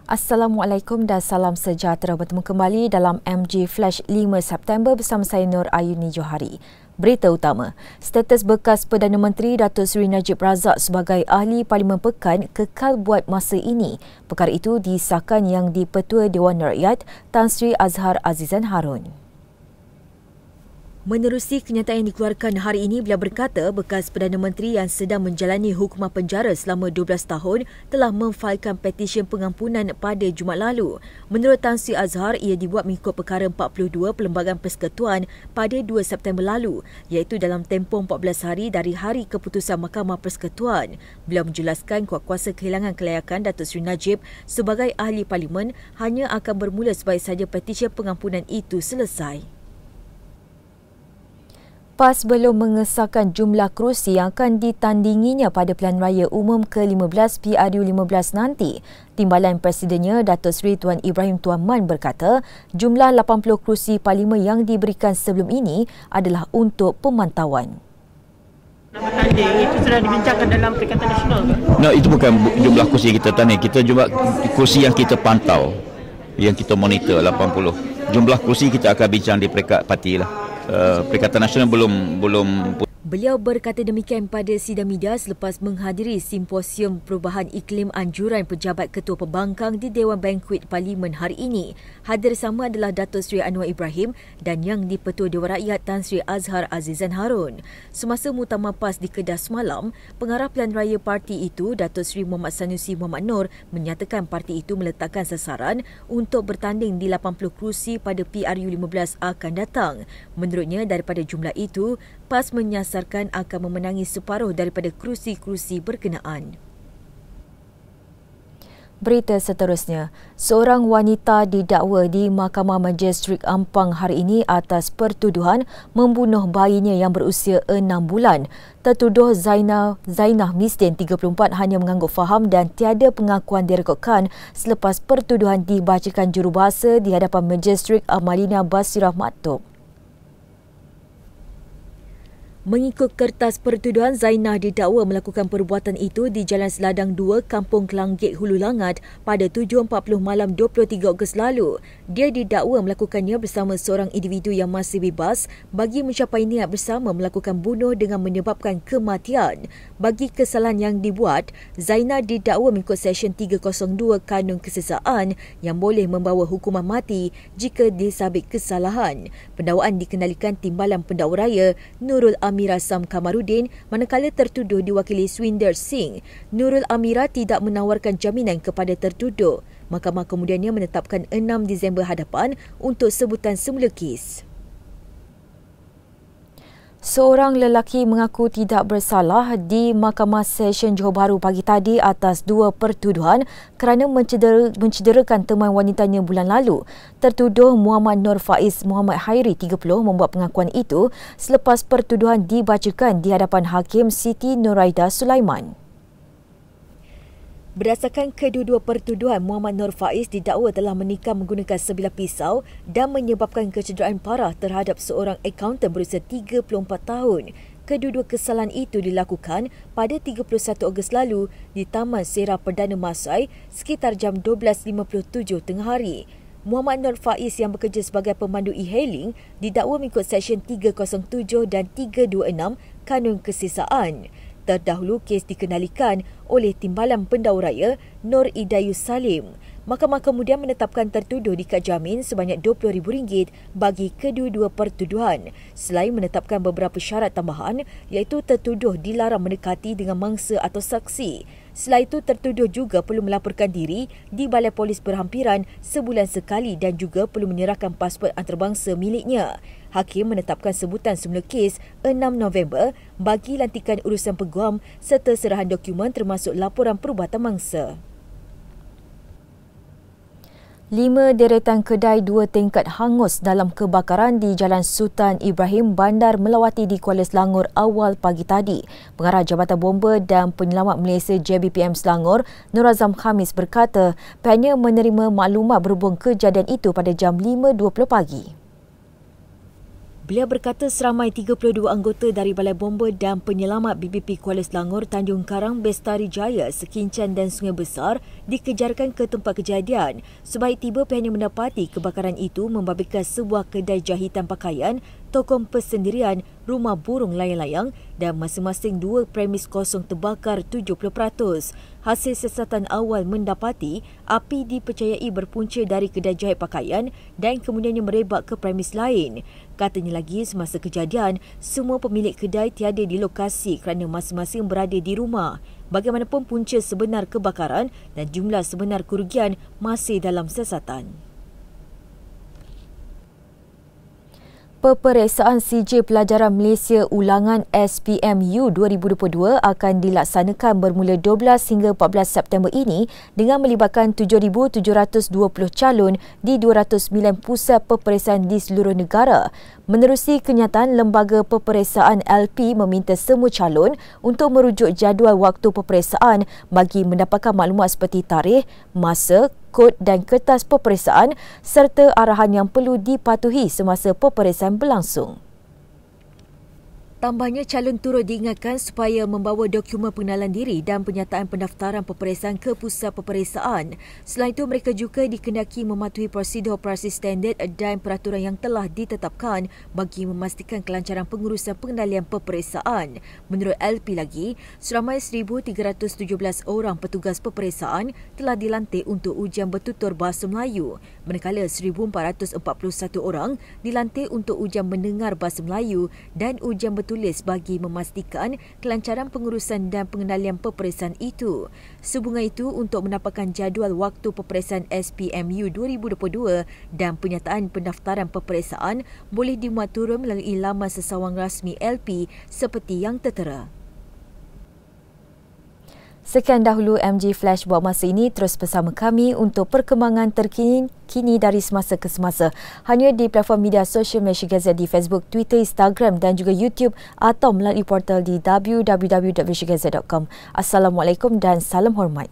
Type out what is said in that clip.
Assalamualaikum dan salam sejahtera. Bertemu kembali dalam MG Flash 5 September bersama saya Nur Ayuni Johari. Berita utama, status bekas Perdana Menteri Datuk Seri Najib Razak sebagai Ahli Parlimen Pekan kekal buat masa ini. Perkara itu disahkan Yang di-Pertua Dewan Rakyat Tan Sri Azhar Azizan Harun. Menerusi kenyataan yang dikeluarkan hari ini, beliau berkata bekas Perdana Menteri yang sedang menjalani hukuman penjara selama 12 tahun telah memfailkan petisyen pengampunan pada Jumaat lalu. Menurut Tan Sri Azhar, ia dibuat mengikut perkara 42 Perlembagaan Persekutuan pada 2 September lalu, iaitu dalam tempoh 14 hari dari hari keputusan Mahkamah Persekutuan. Beliau menjelaskan kuasa kehilangan kelayakan Datuk Seri Najib sebagai Ahli Parlimen hanya akan bermula sebaik saja petisyen pengampunan itu selesai. PAS belum mengesahkan jumlah kerusi yang akan ditandinginya pada Pilihan Raya Umum ke-15 PRU15 nanti. Timbalan Presidennya Datuk Seri Tuan Ibrahim Tuan Man berkata jumlah 80 kerusi parlimen yang diberikan sebelum ini adalah untuk pemantauan. Nama tanding itu sudah dibincangkan dalam Perikatan Nasional ke? No, itu bukan jumlah kursi kita tanding. Kita jumlah kursi yang kita pantau, yang kita monitor 80. Jumlah kursi kita akan bincang di peringkat parti lah. Perikatan Nasional belum. Beliau berkata demikian pada sidang media selepas menghadiri simposium perubahan iklim anjuran pejabat ketua pembangkang di Dewan Bankuet Parlimen hari ini. Hadir sama adalah Datuk Seri Anwar Ibrahim dan Yang di-Pertua Dewan Rakyat Tan Sri Azhar Azizan Harun. Semasa muktamar PAS di Kedah semalam, pengarah pilihan raya parti itu, Datuk Seri Muhammad Sanusi Muhammad Noor, menyatakan parti itu meletakkan sasaran untuk bertanding di 80 kerusi pada PRU15 akan datang. Menurutnya, daripada jumlah itu, PAS menyasarkan akan memenangi separuh daripada kerusi-kerusi berkenaan. Berita seterusnya, seorang wanita didakwa di Mahkamah Majistrik Ampang hari ini atas pertuduhan membunuh bayinya yang berusia 6 bulan. Tertuduh Zainah Misdin, 34, hanya mengangguk faham dan tiada pengakuan direkodkan selepas pertuduhan dibacakan jurubahasa di hadapan Majistrik Amalina Basirah Maktub. Mengikut kertas pertuduhan, Zainah didakwa melakukan perbuatan itu di Jalan Seladang 2, Kampung Kelanggit, Hulu Langat pada 7.40 malam 23 Ogos lalu. Dia didakwa melakukannya bersama seorang individu yang masih bebas bagi mencapai niat bersama melakukan bunuh dengan menyebabkan kematian. Bagi kesalahan yang dibuat, Zainah didakwa mengikut Seksyen 302 Kanun Kesesaan yang boleh membawa hukuman mati jika disabit kesalahan. Pendakwaan dikenalikan Timbalan Pendakwa Raya Nurul Amira Sam Kamarudin, manakala tertuduh diwakili Swinder Singh. Nurul Amira tidak menawarkan jaminan kepada tertuduh. Mahkamah kemudiannya menetapkan 6 Disember hadapan untuk sebutan semula kes. Seorang lelaki mengaku tidak bersalah di Mahkamah Session Johor Bahru pagi tadi atas 2 pertuduhan kerana mencederakan teman wanitanya bulan lalu. Tertuduh Muhammad Nur Faiz Muhammad Hairi, 30, membuat pengakuan itu selepas pertuduhan dibacakan di hadapan Hakim Siti Nuraida Sulaiman. Berdasarkan kedua-dua pertuduhan, Muhammad Nur Faiz didakwa telah menikam menggunakan sebilah pisau dan menyebabkan kecederaan parah terhadap seorang akaunten berusia 34 tahun. Kedua-dua kesalahan itu dilakukan pada 31 Ogos lalu di Taman Serah Perdana Masai sekitar jam 12.57 tengah hari. Muhammad Nur Faiz yang bekerja sebagai pemandu e-hailing didakwa mengikut Seksyen 307 dan 326 Kanun Kesesaan. Terdahulu kes dikenalikan oleh Timbalan Pendakwa Raya Nur Idayus Salim. Mahkamah kemudian menetapkan tertuduh dikad jamin sebanyak RM20,000 bagi kedua-dua pertuduhan. Selain menetapkan beberapa syarat tambahan, iaitu tertuduh dilarang mendekati dengan mangsa atau saksi. Selain itu, tertuduh juga perlu melaporkan diri di Balai Polis Berhampiran sebulan sekali dan juga perlu menyerahkan pasport antarabangsa miliknya. Hakim menetapkan sebutan semula kes 6 November bagi lantikan urusan peguam serta serahan dokumen termasuk laporan perubatan mangsa. 5 deretan kedai 2 tingkat hangus dalam kebakaran di Jalan Sultan Ibrahim, Bandar Melawati di Kuala Selangor awal pagi tadi. Pengarah Jabatan Bomba dan Penyelamat Malaysia JBPM Selangor, Nur Azam Khamis berkata pihaknya menerima maklumat berhubung kejadian itu pada jam 5.20 pagi. Beliau berkata seramai 32 anggota dari Balai Bomba dan Penyelamat BBP Kuala Selangor, Tanjung Karang, Bestari Jaya, Sekincan dan Sungai Besar dikejarkan ke tempat kejadian. Sebaik tiba, pihaknya mendapati kebakaran itu membabitkan sebuah kedai jahitan pakaian, toko persendirian, rumah burung layang-layang dan masing-masing 2 premis kosong terbakar 70%. Hasil siasatan awal mendapati api dipercayai berpunca dari kedai jahit pakaian dan kemudiannya merebak ke premis lain. Katanya lagi, semasa kejadian, semua pemilik kedai tiada di lokasi kerana masing-masing berada di rumah. Bagaimanapun, punca sebenar kebakaran dan jumlah sebenar kerugian masih dalam siasatan. Peperiksaan CJ Pelajaran Malaysia Ulangan SPMU 2022 akan dilaksanakan bermula 12 hingga 14 September ini dengan melibatkan 7,720 calon di 209 pusat peperiksaan di seluruh negara. Menerusi kenyataan, Lembaga Peperiksaan LP meminta semua calon untuk merujuk jadual waktu peperiksaan bagi mendapatkan maklumat seperti tarikh, masa, kod dan kertas peperiksaan serta arahan yang perlu dipatuhi semasa peperiksaan berlangsung. Tambahnya, calon turut diingatkan supaya membawa dokumen pengenalan diri dan penyataan pendaftaran peperiksaan ke pusat peperiksaan. Selain itu, mereka juga dikendaki mematuhi prosedur operasi standard dan peraturan yang telah ditetapkan bagi memastikan kelancaran pengurusan pengendalian peperiksaan. Menurut LP lagi, seramai 1,317 orang petugas peperiksaan telah dilantik untuk ujian bertutur bahasa Melayu, manakala 1,441 orang dilantik untuk ujian mendengar bahasa Melayu dan ujian tulis bagi memastikan kelancaran pengurusan dan pengendalian peperiksaan itu. Sehubungan itu, untuk mendapatkan jadual waktu peperiksaan SPMU 2022 dan penyataan pendaftaran peperiksaan boleh dimuat turun melalui laman sesawang rasmi LP seperti yang tertera. Sekian dahulu MG Flash buat masa ini. Terus bersama kami untuk perkembangan terkini dari semasa ke semasa. Hanya di platform media sosial Malaysia Gazette di Facebook, Twitter, Instagram dan juga YouTube atau melalui portal di www.malaysiagazette.com. Assalamualaikum dan salam hormat.